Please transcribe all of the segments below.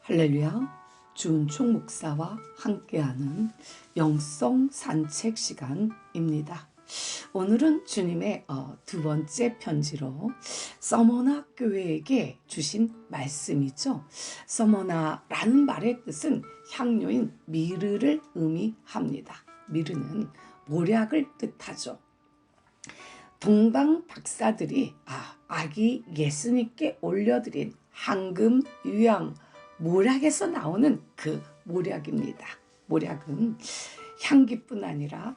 할렐루야. 주은총 목사와 함께하는 영성 산책 시간입니다. 오늘은 주님의 두 번째 편지로 서머나 교회에게 주신 말씀이죠. 서머나라는 말의 뜻은 향료인 미르를 의미합니다. 미르는 모략을 뜻하죠. 동방 박사들이 아기 예수님께 올려드린 황금 유향 모략에서 나오는 그 모략입니다. 모략은 향기뿐 아니라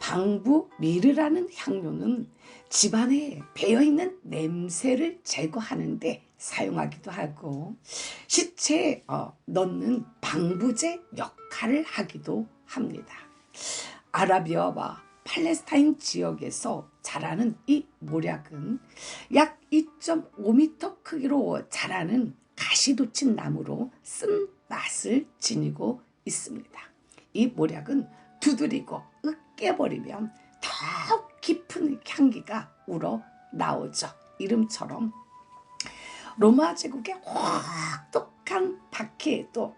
방부 미르라는 향료는 집안에 배어있는 냄새를 제거하는 데 사용하기도 하고 시체에 넣는 방부제 역할을 하기도 합니다. 아라비아와 팔레스타인 지역에서 자라는 이 모략은 약 2.5m 크기로 자라는 가시돋친 나무로 쓴 맛을 지니고 있습니다. 이 모략은 두드리고 으깨버리면 더욱 깊은 향기가 우러나오죠. 이름처럼 로마 제국의 혹독한 박해에도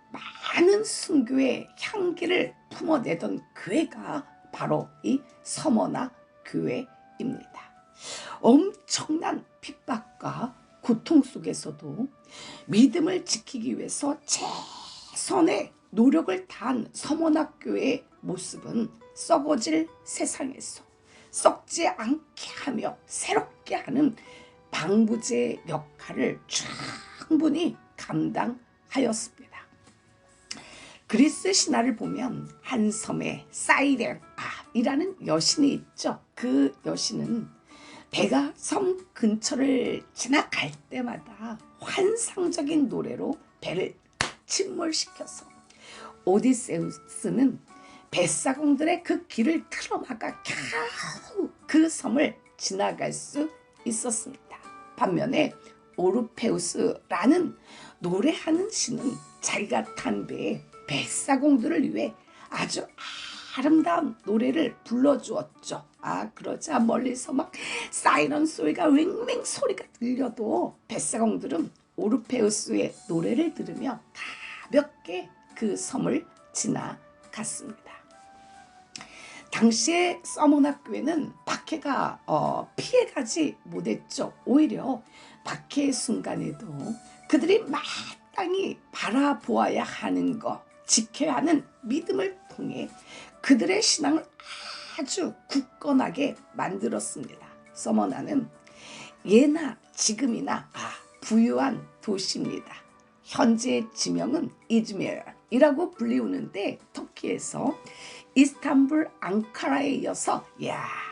많은 순교의 향기를 품어내던 교회가 바로 이 서머나 교회입니다. 엄청난 핍박과 고통 속에서도 믿음을 지키기 위해서 최선의 노력을 다한 서머나 교회의 모습은 썩어질 세상에서 썩지 않게 하며 새롭게 하는 방부제 역할을 충분히 감당하였습니다. 그리스 신화를 보면 한 섬에 사이렌이라는 여신이 있죠. 그 여신은 배가 섬 근처를 지나갈 때마다 환상적인 노래로 배를 침몰시켜서 오디세우스는 뱃사공들의 그 길을 틀어막아 겨우 그 섬을 지나갈 수 있었습니다. 반면에 오르페우스라는 노래하는 신은 자기가 탄 배에 뱃사공들을 위해 아주 아름다운 노래를 불러주었죠. 그러자 멀리서 막 사이런 소리가 웽웽 소리가 들려도 뱃사공들은 오르페우스의 노래를 들으며 가볍게 그 섬을 지나갔습니다. 당시에 서머나 교회는 박해가 피해가지 못했죠. 오히려 박해의 순간에도 그들이 마땅히 바라보아야 하는 것, 지켜야 하는 믿음을 통해 그들의 신앙을 아주 굳건하게 만들었습니다. 서머나는 예나 지금이나 부유한 도시입니다. 현재 지명은 이즈밀이라고 불리우는데 터키에서 이스탄불, 앙카라에 이어서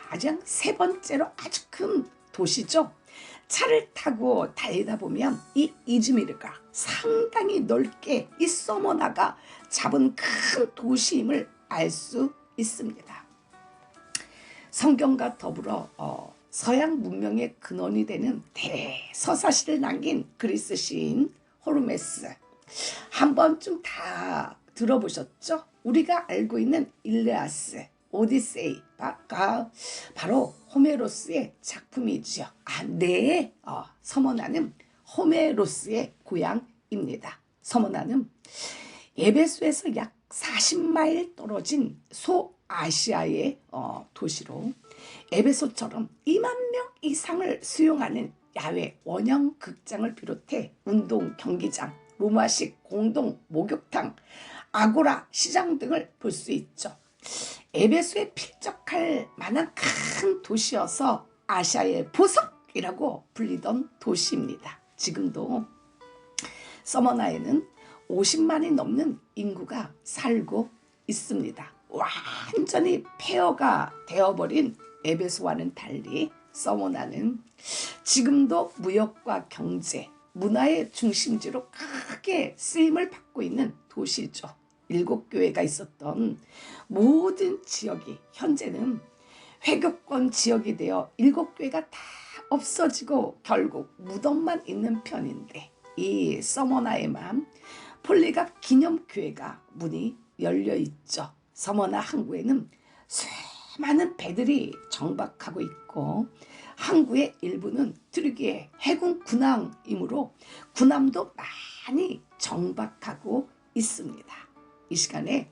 가장 세 번째로 아주 큰 도시죠. 차를 타고 달리다 보면 이 이즈미르가 상당히 넓게 이 서머나가 잡은 큰 도시임을 알 수 있습니다. 성경과 더불어 서양 문명의 근원이 되는 대서사시를 남긴 그리스 시인 호르메스, 한 번쯤 다 들어보셨죠? 우리가 알고 있는 일레아스, 오디세이가 바로 호메로스의 작품이지요. 네, 서머나는 호메로스의 고향입니다. 서머나는 에베소에서 약 40마일 떨어진 소아시아의 도시로 에베소처럼 2만 명 이상을 수용하는 야외 원형 극장을 비롯해 운동 경기장, 로마식 공동 목욕탕, 아고라 시장 등을 볼 수 있죠. 에베소에 필적할 만한 큰 도시여서 아시아의 보석이라고 불리던 도시입니다. 지금도 서머나에는 50만이 넘는 인구가 살고 있습니다. 완전히 폐허가 되어버린 에베소와는 달리 서머나는 지금도 무역과 경제, 문화의 중심지로 크게 쓰임을 받고 있는 도시죠. 7교회가 있었던 모든 지역이 현재는 회교권 지역이 되어 7교회가 다 없어지고 결국 무덤만 있는 편인데 이 서머나에만 폴리갑 기념교회가 문이 열려있죠. 서머나 항구에는 수많은 배들이 정박하고 있고 항구의 일부는 트르기의 해군 군함이므로 군함도 많이 정박하고 있습니다. 이 시간에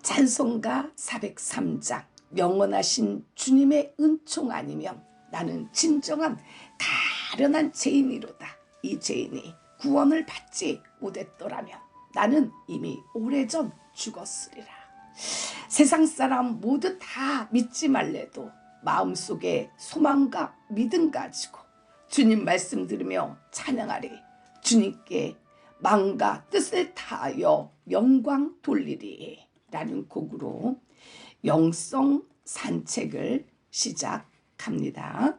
찬송가 403장 영원하신 주님의 은총 아니면 나는 진정한 가련한 죄인이로다. 이 죄인이 구원을 받지 못했더라면 나는 이미 오래전 죽었으리라. 세상 사람 모두 다 믿지 말래도 마음속에 소망과 믿음 가지고 주님 말씀 들으며 찬양하리. 주님께 마음과 뜻을 다하여 영광 돌리리 라는 곡으로 영성 산책을 시작합니다.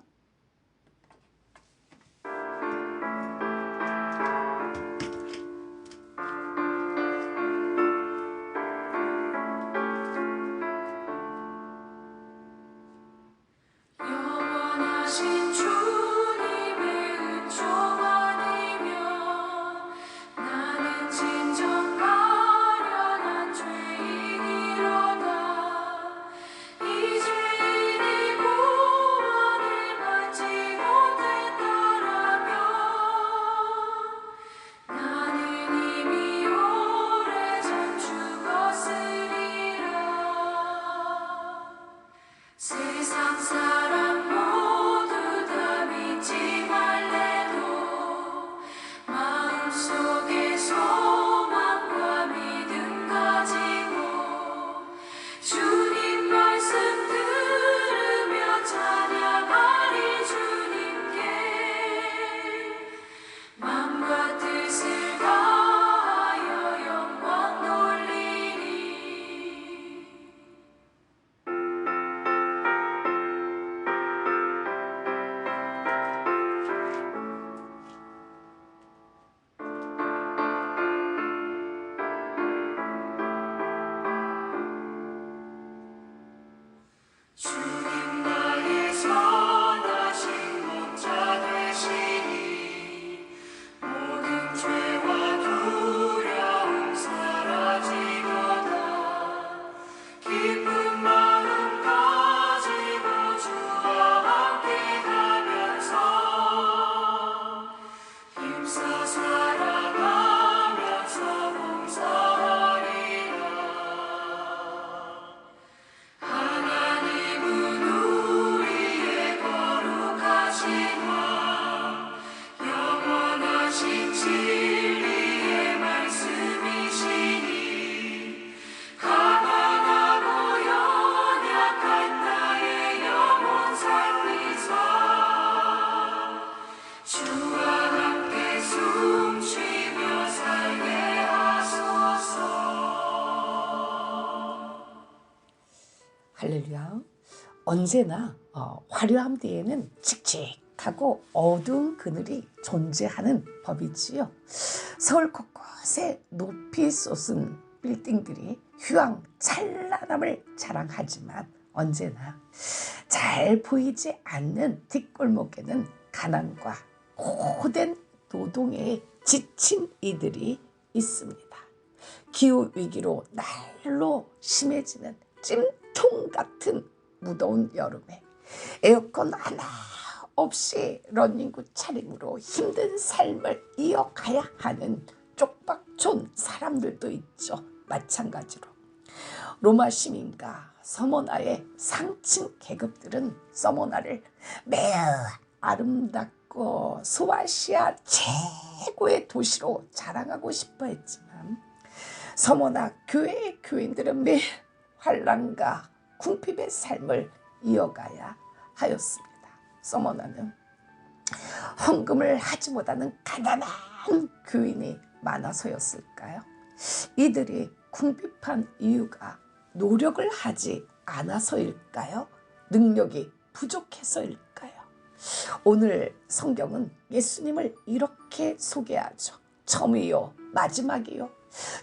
할렐루야. 언제나 화려함 뒤에는 칙칙하고 어두운 그늘이 존재하는 법이지요. 서울 곳곳에 높이 솟은 빌딩들이 휘황찬란함을 자랑하지만 언제나 잘 보이지 않는 뒷골목에는 가난과 고된 노동에 지친 이들이 있습니다. 기후위기로 날로 심해지는 찜통 같은 무더운 여름에 에어컨 하나 없이 러닝구 차림으로 힘든 삶을 이어가야 하는 쪽박촌 사람들도 있죠. 마찬가지로 로마 시민과 서머나의 상층 계급들은 서머나를 매우 아름답고 소아시아 최고의 도시로 자랑하고 싶어 했지만 서머나 교회의 교인들은 매일 환난과 궁핍의 삶을 이어가야 하였습니다. 서머나는 헌금을 하지 못하는 가난한 교인이 많아서였을까요? 이들이 궁핍한 이유가 노력을 하지 않아서일까요? 능력이 부족해서일까요? 오늘 성경은 예수님을 이렇게 소개하죠. 처음이요 마지막이요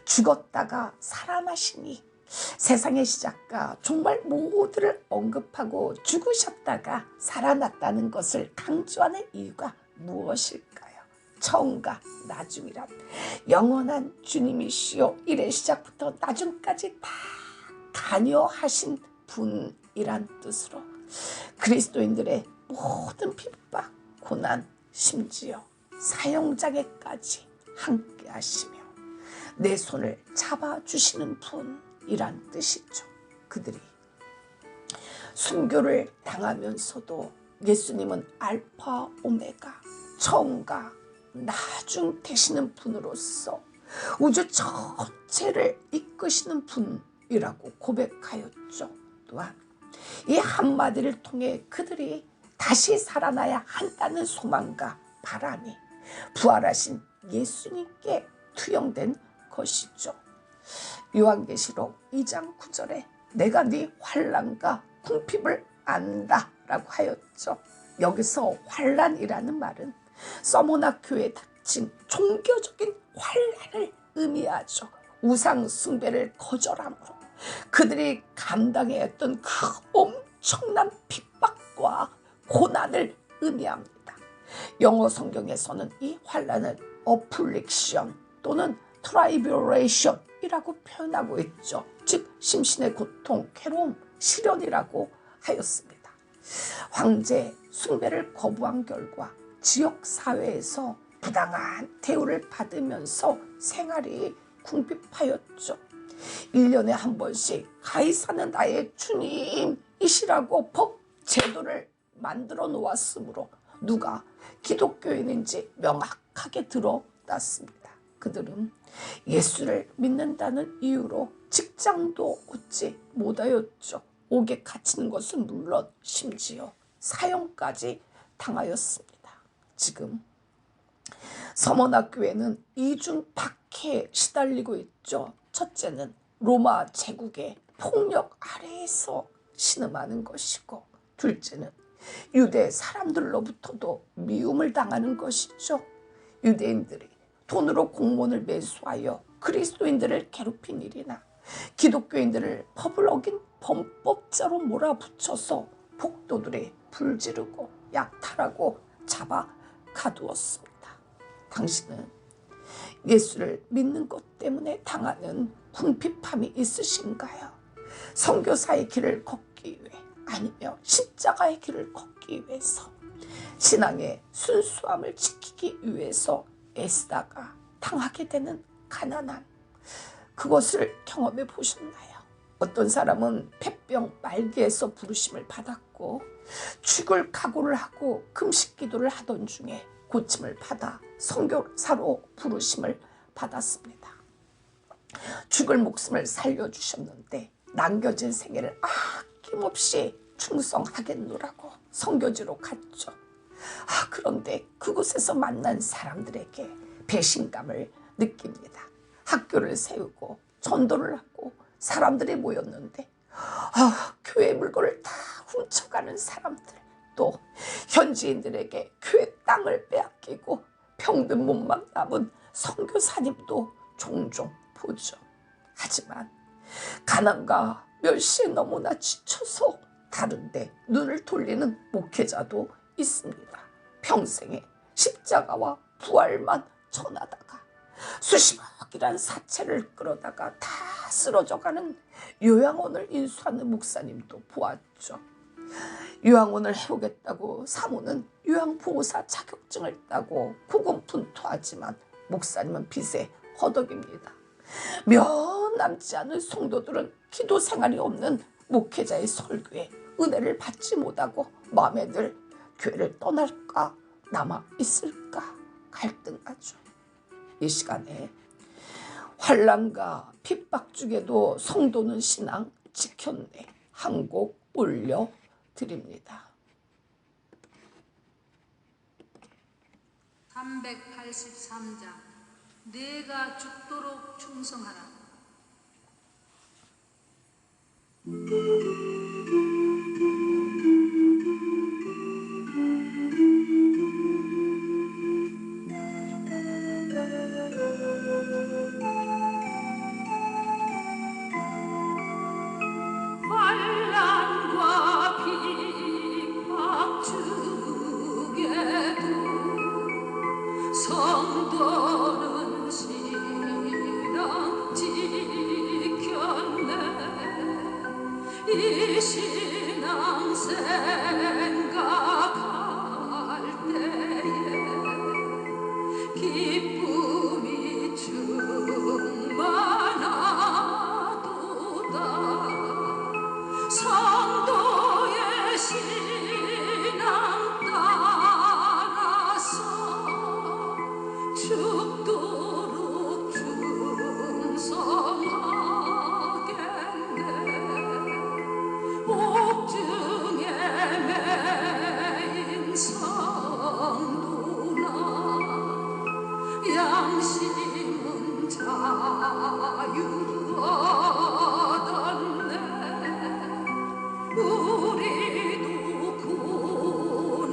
죽었다가 살아나시니 세상의 시작과 정말 모두를 언급하고 죽으셨다가 살아났다는 것을 강조하는 이유가 무엇일까요? 처음과 나중이란 영원한 주님이시요 이래 시작부터 나중까지 다 관여하신 분이란 뜻으로 그리스도인들의 모든 핍박, 고난, 심지어 사형장에까지 함께 하시며 내 손을 잡아주시는 분이란 뜻이죠. 그들이 순교를 당하면서도 예수님은 알파 오메가 처음과 나중 되시는 분으로서 우주 전체를 이끄시는 분이라고 고백하였죠. 또한 이 한마디를 통해 그들이 다시 살아나야 한다는 소망과 바람이 부활하신 예수님께 투영된 것이죠. 요한계시록 2장 9절에 내가 네 환난과 궁핍을 안다 라고 하였죠. 여기서 환난이라는 말은 서머나 교회에 닥친 종교적인 환난을 의미하죠. 우상 숭배를 거절함으로 그들이 감당해야 했던 그 엄청난 핍박과 고난을 의미합니다. 영어 성경에서는 이 환난을 affliction 또는 tribulation이라고 표현하고 있죠. 즉 심신의 고통, 괴로움, 시련이라고 하였습니다. 황제 숭배를 거부한 결과 지역사회에서 부당한 대우를 받으면서 생활이 궁핍하였죠. 1년에 한 번씩 가이사는 나의 주님이시라고 법 제도를 만들어 놓았으므로 누가 기독교인인지 명확하게 드러났습니다. 그들은 예수를 믿는다는 이유로 직장도 얻지 못하였죠. 옥에 갇히는 것은 물론 심지어 사형까지 당하였습니다. 지금 서머나 교회는 이중 박해에 시달리고 있죠. 첫째는 로마 제국의 폭력 아래에서 신음하는 것이고, 둘째는 유대 사람들로부터도 미움을 당하는 것이죠. 유대인들이 돈으로 공무원을 매수하여 그리스도인들을 괴롭힌 일이나 기독교인들을 법을 어긴 범법자로 몰아붙여서 폭도들이 불지르고 약탈하고 잡아 가두었습니다. 당신은 예수를 믿는 것 때문에 당하는 궁핍함이 있으신가요? 선교사의 길을 걷기 위해 아니면 십자가의 길을 걷기 위해서 신앙의 순수함을 지키기 위해서 애쓰다가 당하게 되는 가난함, 그것을 경험해 보셨나요? 어떤 사람은 폐병 말기에서 부르심을 받았고 죽을 각오를 하고 금식 기도를 하던 중에 고침을 받아 선교사로 부르심을 받았습니다. 죽을 목숨을 살려주셨는데 남겨진 생애를 아낌없이 충성하겠노라고 선교지로 갔죠. 그런데 그곳에서 만난 사람들에게 배신감을 느낍니다. 학교를 세우고 전도를 하고 사람들이 모였는데 교회 물건을 다 훔쳐가는 사람들, 또 현지인들에게 교회 땅을 빼앗기고 병든 몸만 남은 선교사님도 종종 보죠. 하지만 가난과 멸시에 너무나 지쳐서 다른데 눈을 돌리는 목회자도 있습니다. 평생에 십자가와 부활만 전하다가 수십억이란 사체를 끌어다가 다 쓰러져가는 요양원을 인수하는 목사님도 보았죠. 요양원을 해오겠다고 사모는 요양보호사 자격증을 따고 고군분투하지만 목사님은 빚에 허덕입니다. 몇 남지 않은 성도들은 기도 생활이 없는 목회자의 설교에 은혜를 받지 못하고 마음에 늘 교회를 떠날까 남아 있을까 갈등하죠. 이 시간에 환난과 핍박 중에도 성도는 신앙 지켰네 한 곡 올려드립니다. 383장 내가 죽도록 충성하라. 환난과 핍박 중에도 성도는 신앙 지켰네. 죽도록 충성하겠네. 옥중에 매인 성도나 양심은 자유 얻었네. 우리도 고난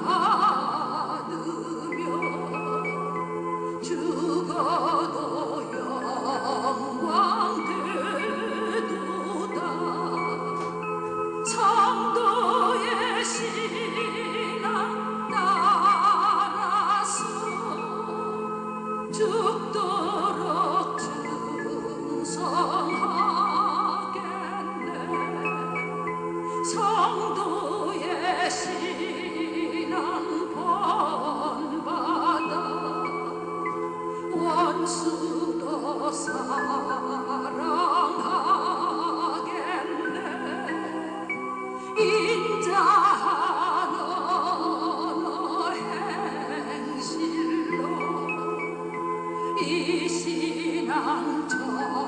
받으며 죽어도 영광 되도다. 성도의 신앙 따라서 죽도록 충성하겠네. 성도의 신앙 본받아 원수도 사랑하겠네. 인자하는 언어 행실로 이 신앙 전파하리라.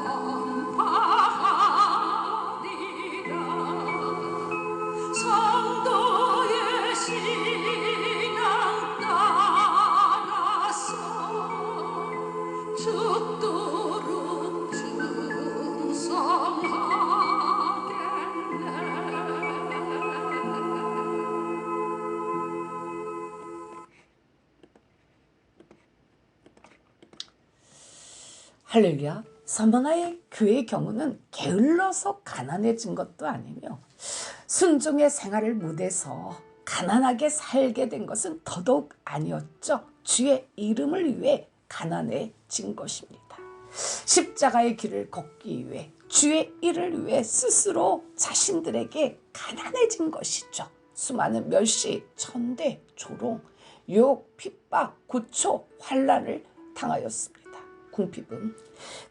성도의 신앙 따라서 죽도록 할렐루야. 서머나의 교회 경우는 게을러서 가난해진 것도 아니며 순종의 생활을 못해서 가난하게 살게 된 것은 더더욱 아니었죠. 주의 이름을 위해 가난해진 것입니다. 십자가의 길을 걷기 위해 주의 일을 위해 스스로 자신들에게 가난해진 것이죠. 수많은 멸시, 천대, 조롱, 유혹, 핍박, 고초, 환난을 당하였습니다. 궁핍은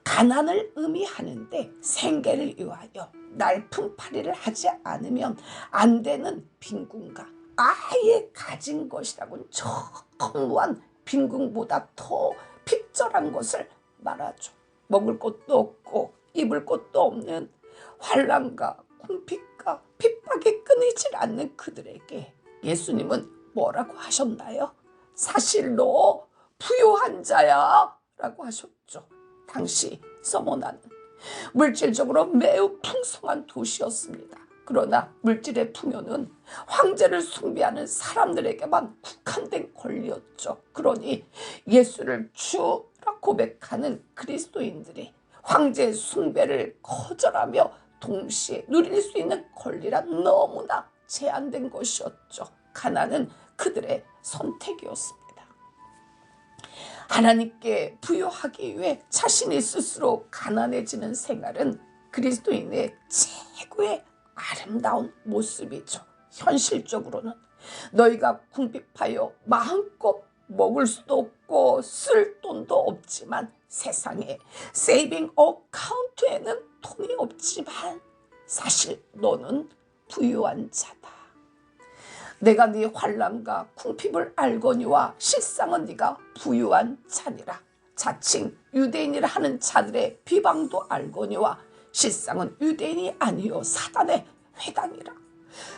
가난을 의미하는데 생계를 위하여 날품팔이를 하지 않으면 안 되는 빈궁과 아예 가진 것이라고는 전무한 빈궁보다 더 핍절한 것을 말하죠. 먹을 것도 없고 입을 것도 없는 환난과 궁핍과 핍박이 끊이질 않는 그들에게 예수님은 뭐라고 하셨나요? 사실 너 부유한 자야 라고 하셨죠. 당시 서머나는 물질적으로 매우 풍성한 도시였습니다. 그러나 물질의 풍요는 황제를 숭배하는 사람들에게만 국한된 권리였죠. 그러니 예수를 주라 고백하는 그리스도인들이 황제의 숭배를 거절하며 동시에 누릴 수 있는 권리란 너무나 제한된 것이었죠. 가난은 그들의 선택이었습니다. 하나님께 부여하기 위해 자신이 스스로 가난해지는 생활은 그리스도인의 최고의 아름다운 모습이죠. 현실적으로는 너희가 궁핍하여 마음껏 먹을 수도 없고 쓸 돈도 없지만 세상에 세이빙 어카운트에는 돈이 없지만 사실 너는 부유한 자다. 내가 네 환난과 궁핍을 알거니와 실상은 네가 부유한 자니라. 자칭 유대인이라 하는 자들의 비방도 알거니와 실상은 유대인이 아니요 사단의 회당이라.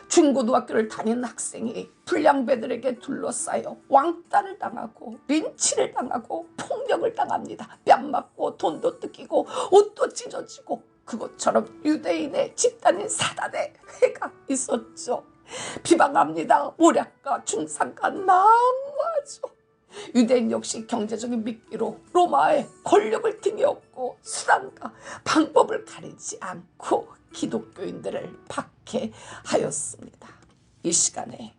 중고등학교를 다니는 학생이 불량배들에게 둘러싸여 왕따를 당하고 린치를 당하고 폭력을 당합니다. 뺨 맞고 돈도 뜯기고 옷도 찢어지고 그것처럼 유대인의 집단인 사단의 회가 있었죠. 비방합니다. 모략과 중상과 난무하죠. 유대인 역시 경제적인 미끼로 로마의 권력을 등에 업고 수단과 방법을 가리지 않고 기독교인들을 박해하였습니다. 이 시간에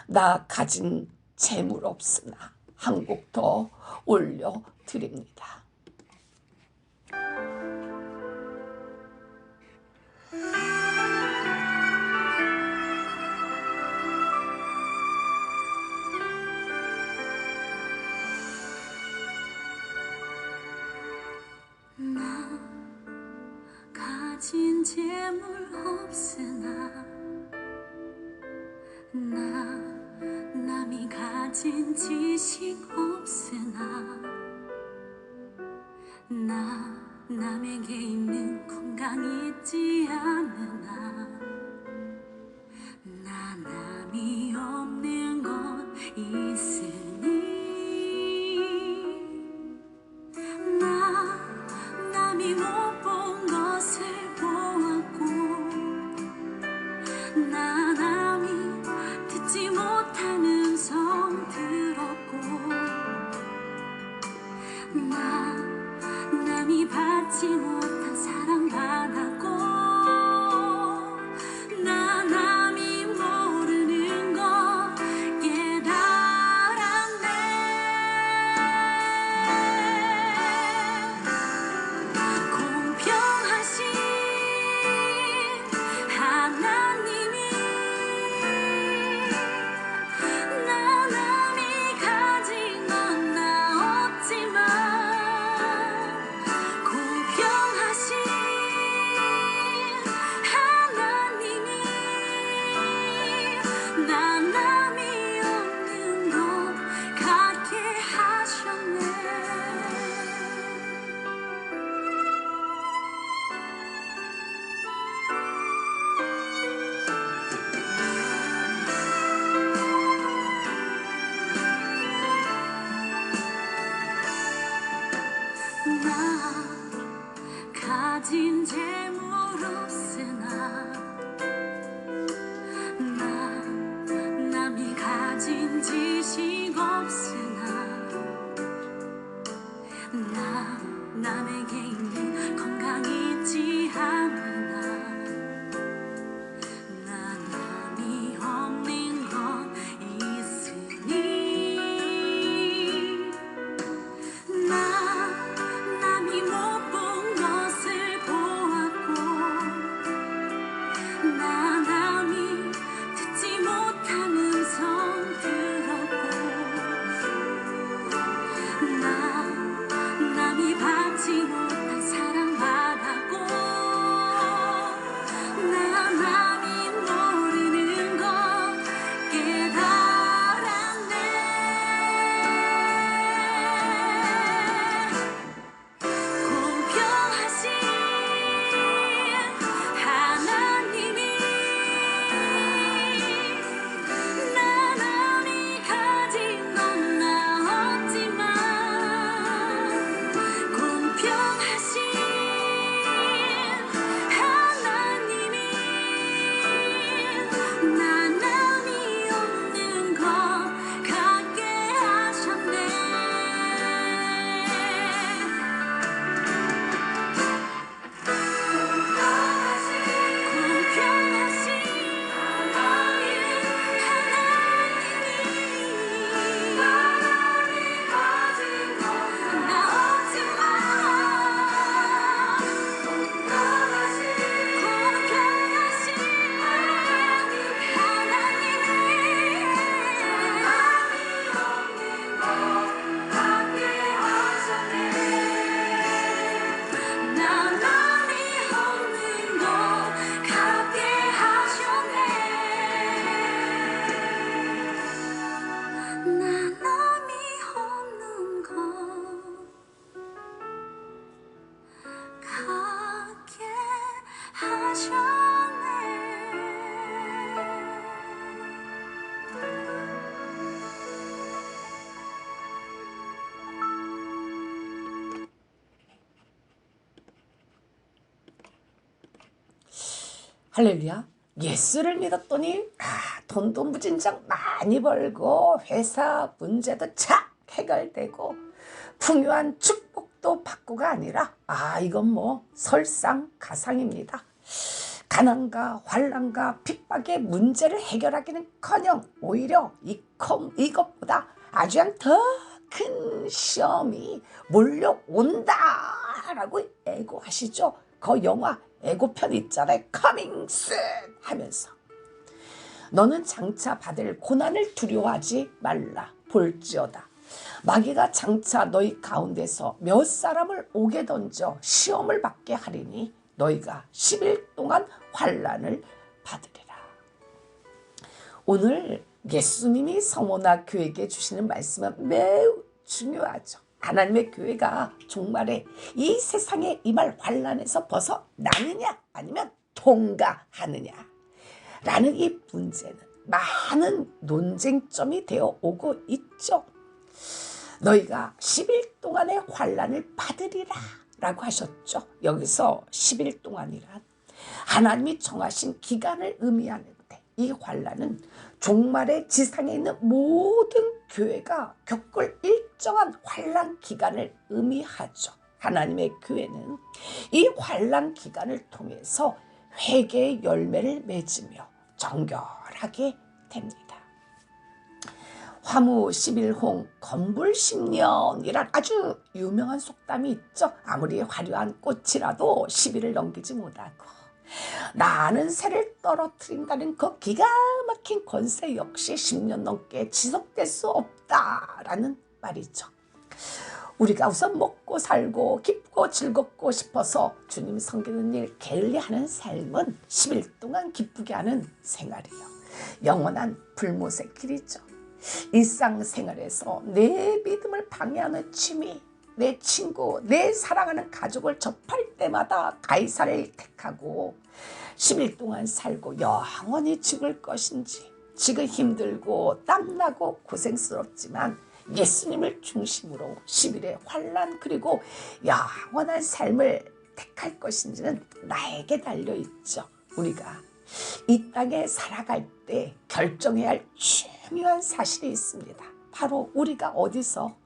나 가진 재물 없으나 한 곡 더 올려드립니다. 가진 재물 없으나 나 남이 가진 지식 없으나 없으나 나 남에게 있는 건강이 있지 않으나 나 남이 없는 건 있으니 나 남이 못 본 것을 보았고 나 남이 듣지 못한 음성 들었고 나 남이 받지 못한 사랑 받았고 나 남이 모르는 거 깨달았네. 공평하신 하나님이 나 남이 가진 건 나 없지만 공평하신 하나님이 나 남이 없는 것 같게 하셨네. 나 가진 재물 없으나 나 남이 가진 지식 없으나 나 남에게 있는 건강이 있지 않으나 나 남이 없는 건 있으니 나 남이 못 본 것을 보았고 나 남이 듣지 못한 음성 들었고 나 남이 받지 못한 사랑 받았고 나 남이 모르는 것 깨달았네. 공평하신 하나님이 나 남이 가진 건 나 없지만 공평하신 하나님이 나 남이 없는 것 같게 하셨네. 공평하신 하나님이 나 남이 가진 건 나 없지만 공평하신 하나님이 나 남이 없는 것 같게 하셨네. 나 남이 없는 것 같게 하셨네. 할렐루야. 예수를 믿었더니 돈도 무진장 많이 벌고 회사 문제도 착 해결되고 풍요한 축복도 받고가 아니라 이건 뭐 설상가상입니다. 가난과 환난과 핍박의 문제를 해결하기는커녕 오히려 이것보다 아주 더 큰 시험이 몰려온다라고 애고하시죠. 그 영화 애고편 있잖아요. Coming soon 하면서 너는 장차 받을 고난을 두려워하지 말라. 볼지어다 마귀가 장차 너희 가운데서 몇 사람을 옥에 던져 시험을 받게 하리니 너희가 10일 동안 환난을 받으리라. 오늘 예수님이 성호나 교회에게 주시는 말씀은 매우 중요하죠. 하나님의 교회가 종말에 이 세상에 임할 환난에서 벗어나느냐 아니면 통과하느냐 라는 이 문제는 많은 논쟁점이 되어 오고 있죠. 너희가 10일 동안의 환난을 받으리라 라고 하셨죠. 여기서 10일 동안이란 하나님이 정하신 기간을 의미하는데, 이 환난은 종말의 지상에 있는 모든 교회가 겪을 일정한 환난 기간을 의미하죠. 하나님의 교회는 이 환난 기간을 통해서 회개의 열매를 맺으며 정결하게 됩니다. 화무 11홍 건불 10년이란 아주 유명한 속담이 있죠. 아무리 화려한 꽃이라도 10일을 넘기지 못하고 나는 새를 떨어뜨린다는 그 기가 막힌 권세 역시 10년 넘게 지속될 수 없다라는 말이죠. 우리가 우선 먹고 살고 기쁘고 즐겁고 싶어서 주님 섬기는 일 게을리하는 삶은 10일 동안 기쁘게 하는 생활이요, 영원한 불못의 길이죠. 일상생활에서 내 믿음을 방해하는 취미, 내 친구, 내 사랑하는 가족을 접할 때마다 가이사를 택하고 10일 동안 살고 영원히 죽을 것인지, 지금 힘들고 땀나고 고생스럽지만 예수님을 중심으로 10일의 환난 그리고 영원한 삶을 택할 것인지는 나에게 달려있죠. 우리가 이 땅에 살아갈 때 결정해야 할 중요한 사실이 있습니다. 바로 우리가 어디서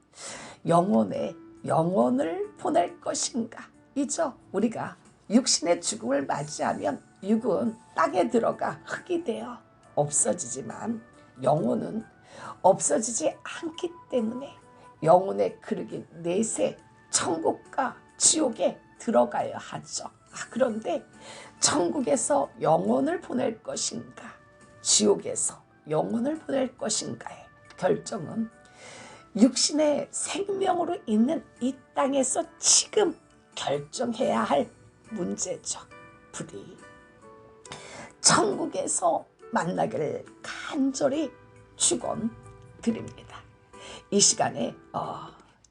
영혼을 보낼 것인가 이죠. 우리가 육신의 죽음을 맞이하면 육은 땅에 들어가 흙이 되어 없어지지만 영혼은 없어지지 않기 때문에 영혼의 그릇인 내세 천국과 지옥에 들어가야 하죠. 그런데 천국에서 영혼을 보낼 것인가, 지옥에서 영혼을 보낼 것인가의 결정은 육신의 생명으로 있는 이 땅에서 지금 결정해야 할 문제죠. 부디 천국에서 만나기를 간절히 축원드립니다. 이 시간에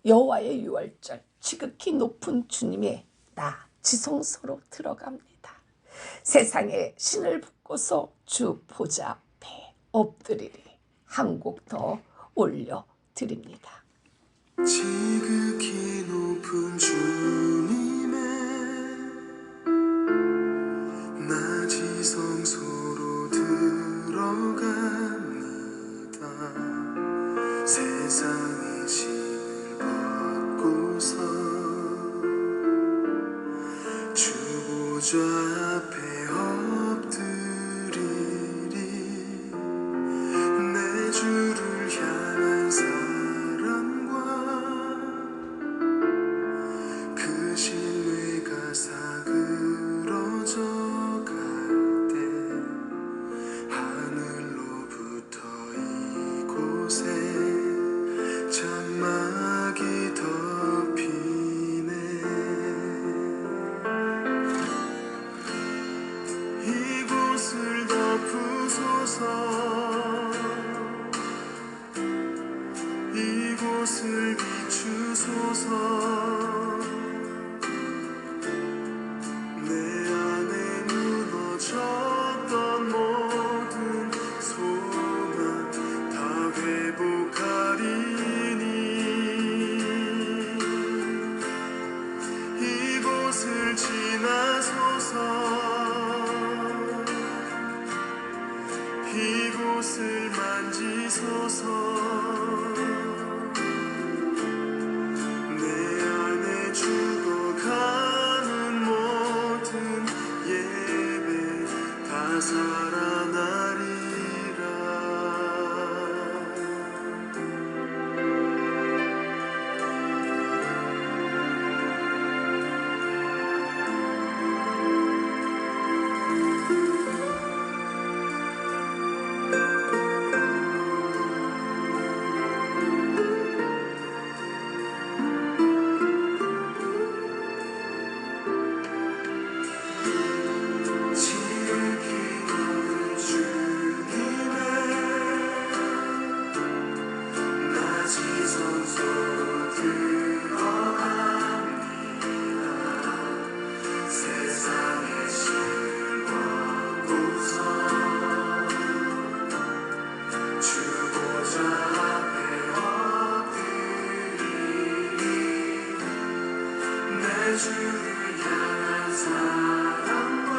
여호와의 유월절 지극히 높은 주님의 나 지성소로 들어갑니다. 세상에 신을 붓고서 주 보좌 앞에 엎드리리. 한 곡 더 올려드립니다. 지극히 높은 주님의 나 지성소로 들어갑니다. 세상의 신을 벗고서 주 보좌 앞에 엎드리리. 내 주를 향한 사랑과 그 신뢰가 사그러져 갈 때 하늘로부터 이곳에 장막이 덮이네. 이곳을 덮으소서. 이곳을 비추소서. 내 안에 무너졌던 모든 소망 다 회복하리니. 이곳을 지나소서. 이곳을 만지소서. 내 안에 죽어가는 모든 예배 다 살아나리라. 주를 향한 사랑과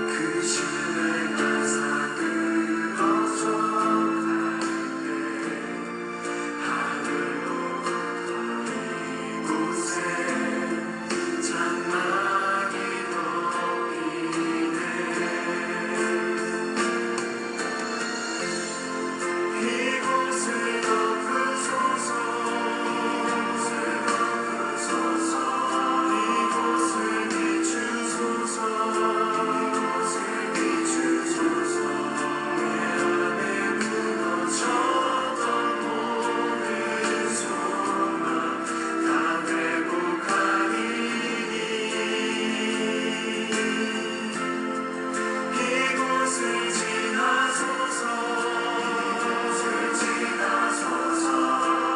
그 신뢰가 사그러져 갈 때 하늘로부터 이곳에 장막이 덮이네. 이곳을 덮으소서. 이곳을 비추소서. 내 안에 무너졌던 모든 소망 다 회복하리니. 이곳을 지나소서.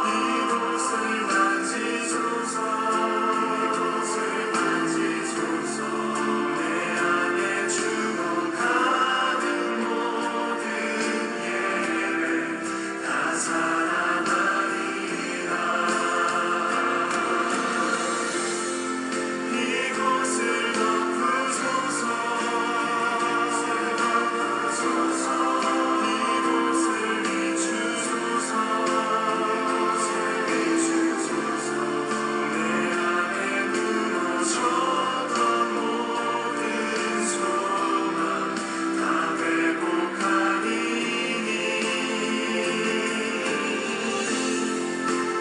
이곳을 만지소서. 내 안에 죽어가는 모든 예배 다 살아나리라. 이곳을 덮으소서. 이곳을 비추소서. 내 안에 무너졌던 모든 소망 다 회복하리니.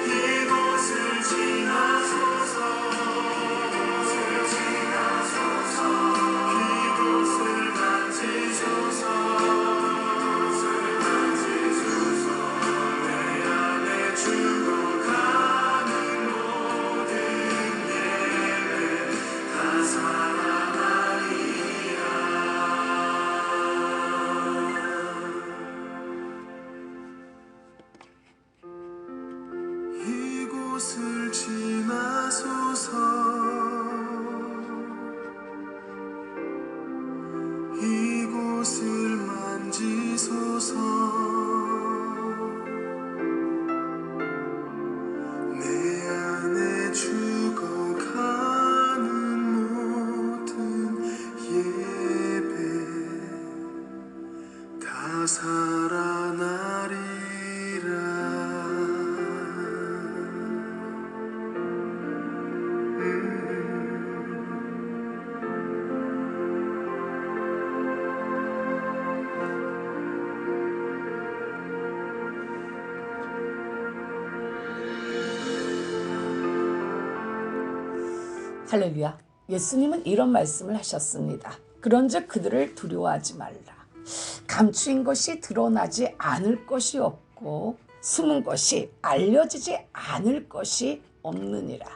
이곳을 지나소서. 이곳을 만지소서. 내 안에 죽어가는 모든 예배 다 살아나리라. 이곳을 지나소서. 이곳을 만지소서. 내 안에 죽어가는 모든 예배 다 살아나리라. 할렐루야. 예수님은 이런 말씀을 하셨습니다. 그런즉 그들을 두려워하지 말라. 감추인 것이 드러나지 않을 것이 없고 숨은 것이 알려지지 않을 것이 없느니라.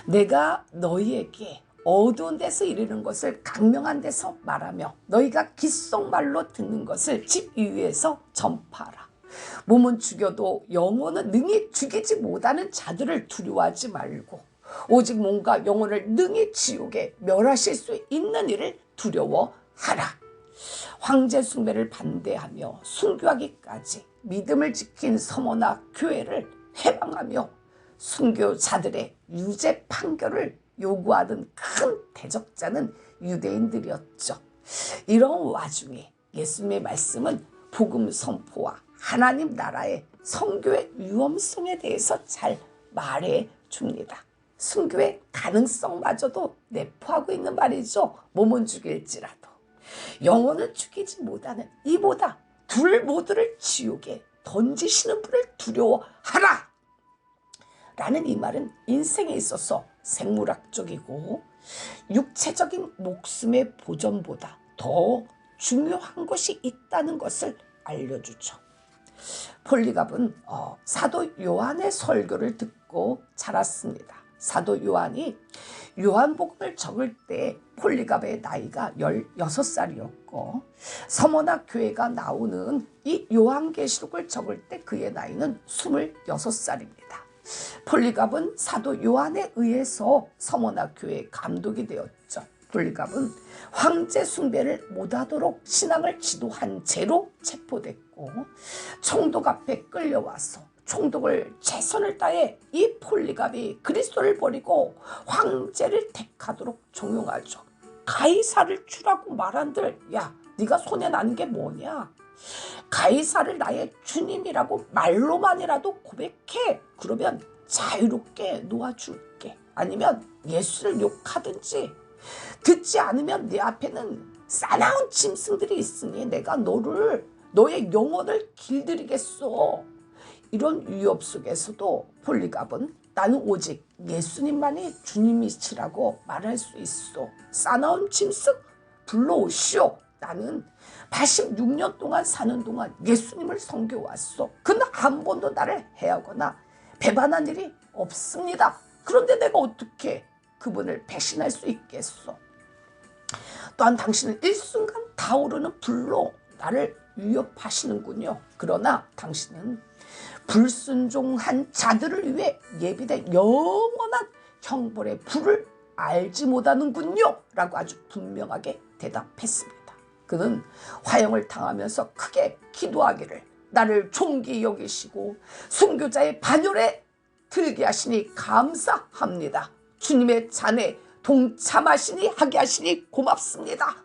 내가 너희에게 어두운 데서 이르는 것을 강명한 데서 말하며 너희가 귓속말로 듣는 것을 집 위에서 전파하라. 몸은 죽여도 영혼은 능히 죽이지 못하는 자들을 두려워하지 말고 오직 몸과 영혼을 능히 지옥에 멸하실 수 있는 이를 두려워하라. 황제 숭배를 반대하며 순교하기까지 믿음을 지킨 서머나 교회를 해방하며 순교자들의 유죄 판결을 요구하는 큰 대적자는 유대인들이었죠. 이런 와중에 예수님의 말씀은 복음 선포와 하나님 나라의 선교의 위험성에 대해서 잘 말해 줍니다. 순교의 가능성마저도 내포하고 있는 말이죠. 몸은 죽일지라도 영혼은 죽이지 못하는 이보다 둘 모두를 지옥에 던지시는 분을 두려워하라. 라는 이 말은 인생에 있어서 생물학적이고 육체적인 목숨의 보존보다 더 중요한 것이 있다는 것을 알려주죠. 폴리갑은 사도 요한의 설교를 듣고 자랐습니다. 사도 요한이 요한복음을 적을 때 폴리갑의 나이가 16살이었고 서머나 교회가 나오는 이 요한계시록을 적을 때 그의 나이는 26살입니다. 폴리갑은 사도 요한에 의해서 서머나 교회의 감독이 되었죠. 폴리갑은 황제 숭배를 못하도록 신앙을 지도한 죄로 체포됐고 총독 앞에 끌려와서 총독을 최선을 다해 이 폴리갑이 그리스도를 버리고 황제를 택하도록 종용하죠. 가이사를 주라고 말한들, 야, 네가 손에 난 게 뭐냐? 가이사를 나의 주님이라고 말로만이라도 고백해. 그러면 자유롭게 놓아줄게. 아니면 예수를 욕하든지. 듣지 않으면 내 앞에는 싸나운 짐승들이 있으니 내가 너의 영혼을 길들이겠소. 이런 위협 속에서도 폴리갑은 나는 오직 예수님만이 주님이시라고 말할 수 있어. 싸나운 짐승 불러오시오. 나는 86년 동안 사는 동안 예수님을 섬겨왔어. 그는 한 번도 나를 해하거나 배반한 일이 없습니다. 그런데 내가 어떻게 그분을 배신할 수 있겠어? 또한 당신은 일순간 타오르는 불로 나를 위협하시는군요. 그러나 당신은 불순종한 자들을 위해 예비된 영원한 형벌의 불을 알지 못하는군요. 라고 아주 분명하게 대답했습니다. 그는 화형을 당하면서 크게 기도하기를, 나를 존귀 여기시고 순교자의 반열에 들게 하시니 감사합니다. 주님의 잔에 동참하시니 하게 하시니 고맙습니다.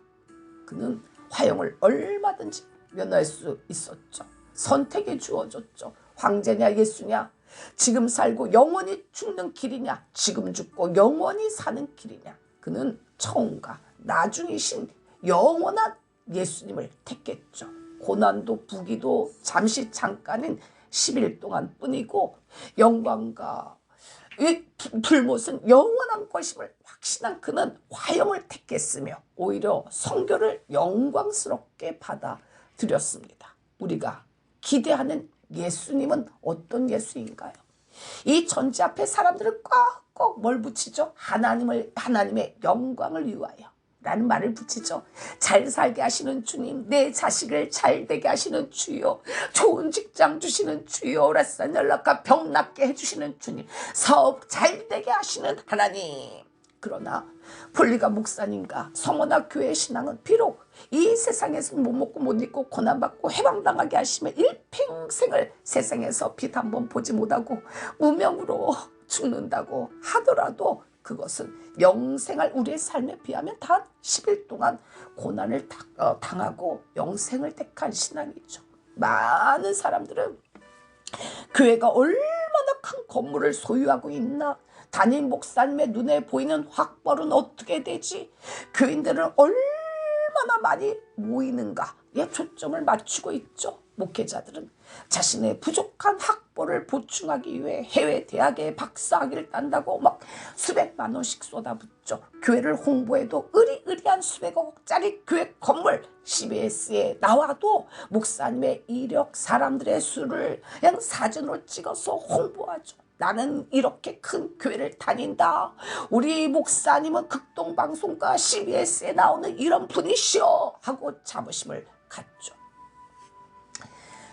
그는 화형을 얼마든지 면할 수 있었죠. 선택이 주어졌죠. 황제냐 예수냐, 지금 살고 영원히 죽는 길이냐, 지금 죽고 영원히 사는 길이냐. 그는 처음과 나중이신 영원한 예수님을 택했죠. 고난도 부기도 잠시 잠깐인 10일 동안 뿐이고 영광과 이 불못은 영원한 것임을 확신한 그는 화형을 택했으며 오히려 성교를 영광스럽게 받아들였습니다. 우리가 기대하는 예수님은 어떤 예수인가요? 이 전제 앞에 사람들은 꽉꽉 뭘 붙이죠? 하나님의 영광을 위하여 라는 말을 붙이죠. 잘 살게 하시는 주님, 내 자식을 잘 되게 하시는 주여, 좋은 직장 주시는 주여, 오랫산 연락과 병 낫게 해주시는 주님, 사업 잘 되게 하시는 하나님. 그러나 폴리갑 목사님과 서머나 교회 신앙은 비록 이 세상에서 못 먹고 못 입고 고난받고 해방당하게 하시며 일평생을 세상에서 빛 한 번 보지 못하고 무명으로 죽는다고 하더라도 그것은 영생할 우리의 삶에 비하면 단 10일 동안 고난을 당하고 영생을 택한 신앙이죠. 많은 사람들은 교회가 얼마나 큰 건물을 소유하고 있나, 담임 목사님의 눈에 보이는 확벌은 어떻게 되지, 교인들은 얼마나 많이 모이는가에 초점을 맞추고 있죠. 목회자들은 자신의 부족한 학벌을 보충하기 위해 해외 대학에 박사학위를 딴다고 막 수백만 원씩 쏟아붓죠. 교회를 홍보해도 의리의리한 수백억짜리 교회 건물 CBS에 나와도 목사님의 이력, 사람들의 수를 그냥 사진으로 찍어서 홍보하죠. 나는 이렇게 큰 교회를 다닌다. 우리 목사님은 극동방송과 CBS에 나오는 이런 분이시오 하고 자부심을 갖죠.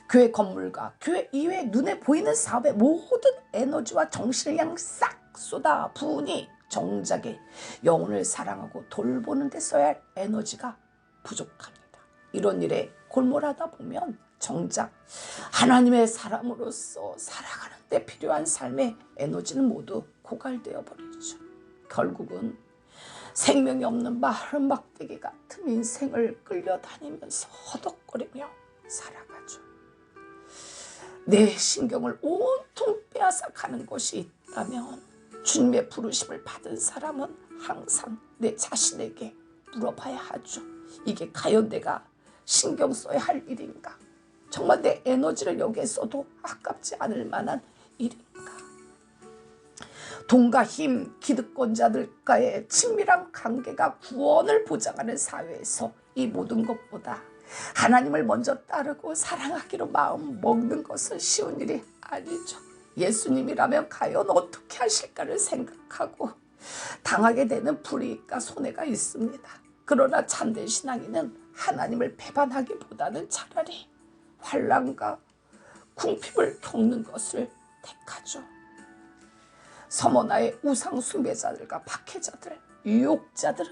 교회 건물과 교회 이외에 눈에 보이는 사업에 모든 에너지와 정신을 그냥 싹 쏟아 부으니 정작에 영혼을 사랑하고 돌보는 데 써야 할 에너지가 부족합니다. 이런 일에 골몰하다 보면 정작 하나님의 사람으로서 살아가는 데 필요한 삶의 에너지는 모두 고갈되어 버리죠. 결국은 생명이 없는 마른 막대기 같은 인생을 끌려다니면서 허덕거리며 살아가죠. 내 신경을 온통 빼앗아 가는 것이 있다면 주님의 부르심을 받은 사람은 항상 내 자신에게 물어봐야 하죠. 이게 과연 내가 신경 써야 할 일인가? 정말 내 에너지를 여기에 써도 아깝지 않을 만한 일인가? 돈과 힘, 기득권자들과의 친밀한 관계가 구원을 보장하는 사회에서 이 모든 것보다 하나님을 먼저 따르고 사랑하기로 마음 먹는 것은 쉬운 일이 아니죠. 예수님이라면 과연 어떻게 하실까를 생각하고 당하게 되는 불이익과 손해가 있습니다. 그러나 참된 신앙인은 하나님을 배반하기보다는 차라리 환난과 궁핍을 겪는 것을 택하죠. 서머나의 우상 숭배자들과 박해자들, 유혹자들은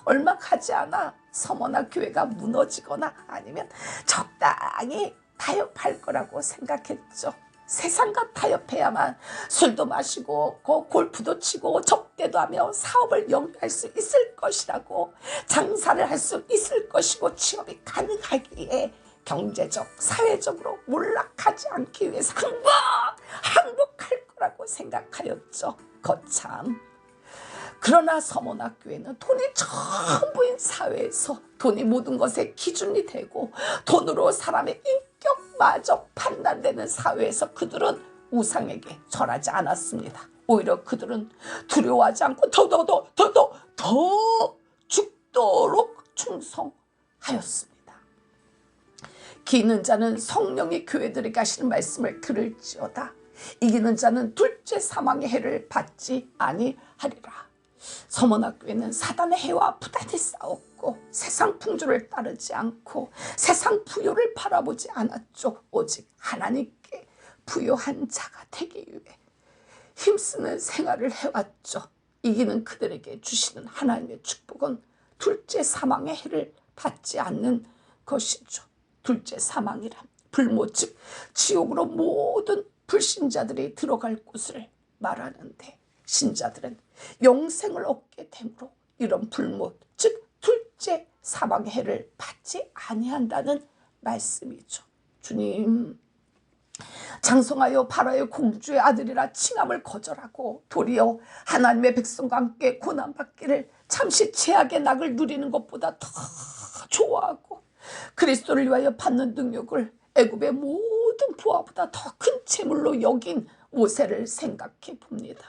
얼마 가지 않아 서머나 교회가 무너지거나 아니면 적당히 타협할 거라고 생각했죠. 세상과 타협해야만 술도 마시고 골프도 치고 접대도 하며 사업을 영위할 수 있을 것이라고, 장사를 할 수 있을 것이고 취업이 가능하기에 경제적, 사회적으로 몰락하지 않기 위해서 항복할 거라고 생각하였죠. 거참. 그러나 서문학교에는 돈이 전부인 사회에서 돈이 모든 것의 기준이 되고 돈으로 사람의 인격마저 판단되는 사회에서 그들은 우상에게 절하지 않았습니다. 오히려 그들은 두려워하지 않고 더 죽도록 충성하였습니다. 기는 자는 성령이 교회들에게 하시는 말씀을 들을지어다. 이기는 자는 둘째 사망의 해를 받지 아니하리라. 서문학교에는 사단의 해와 부단히 싸웠고 세상 풍조를 따르지 않고 세상 부요를 바라보지 않았죠. 오직 하나님께 부요한 자가 되기 위해 힘쓰는 생활을 해왔죠. 이기는 그들에게 주시는 하나님의 축복은 둘째 사망의 해를 받지 않는 것이죠. 둘째 사망이란 불모, 즉 지옥으로 모든 불신자들이 들어갈 곳을 말하는데, 신자들은 영생을 얻게 되므로 이런 불모, 즉 둘째 사망의 해를 받지 아니한다는 말씀이죠. 주님, 장성하여 바라의 공주의 아들이라 칭함을 거절하고 도리어 하나님의 백성과 함께 고난받기를 잠시 죄악의 낙을 누리는 것보다 더 좋아하고 그리스도를 위하여 받는 능력을 애굽의 모든 부하보다 더 큰 재물로 여긴 모세를 생각해 봅니다.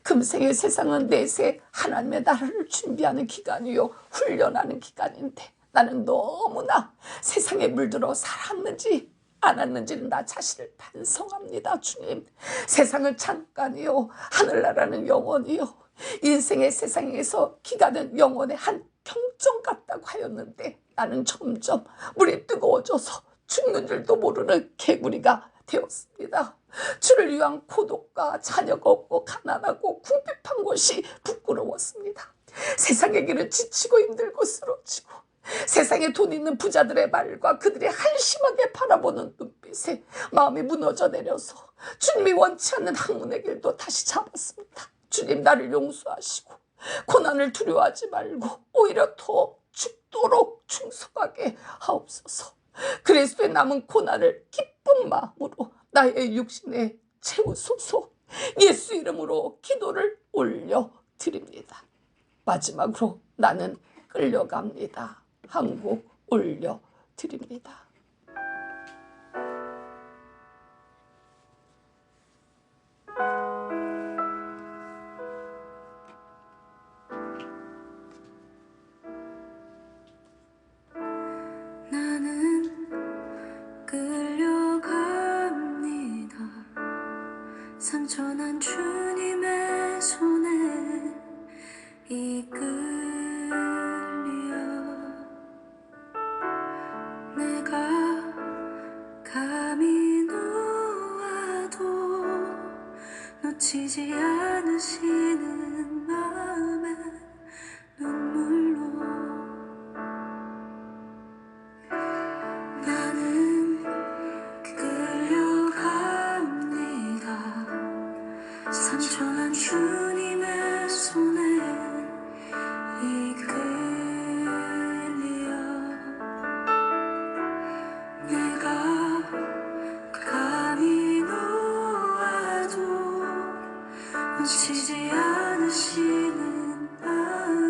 금생의 세상은 내세 하나님의 나라를 준비하는 기간이요 훈련하는 기간인데, 나는 너무나 세상에 물들어 살았는지 않았는지는 나 자신을 반성합니다. 주님, 세상은 잠깐이요 하늘나라는 영원이요, 인생의 세상에서 기가는 영원의 한 경점 같다고 하였는데 나는 점점 물이 뜨거워져서 죽는 줄도 모르는 개구리가 되었습니다. 주를 위한 고독과 자녀가 없고 가난하고 궁핍한 것이 부끄러웠습니다. 세상의 길은 지치고 힘들고 쓰러지고 세상에 돈 있는 부자들의 말과 그들이 한심하게 바라보는 눈빛에 마음이 무너져 내려서 주님이 원치 않는 학문의 길도 다시 잡았습니다. 주님, 나를 용서하시고 고난을 두려워하지 말고 오히려 더 죽도록 충성하게 하옵소서. 그리스도의 남은 고난을 기쁜 마음으로 나의 육신에 채우소서. 예수 이름으로 기도를 올려드립니다. 마지막으로 나는 끌려갑니다. 한곡 올려드립니다. 나는 끌려갑니다. 상처난 주님의 손에 이끌려 내가 감히 놓아도 놓치지 않으시는 마음의 눈물로 나는 끌려갑니다. 상처난 주님의 손에 이끌려 내가 감히 놓아도 놓치지 않으시는 마음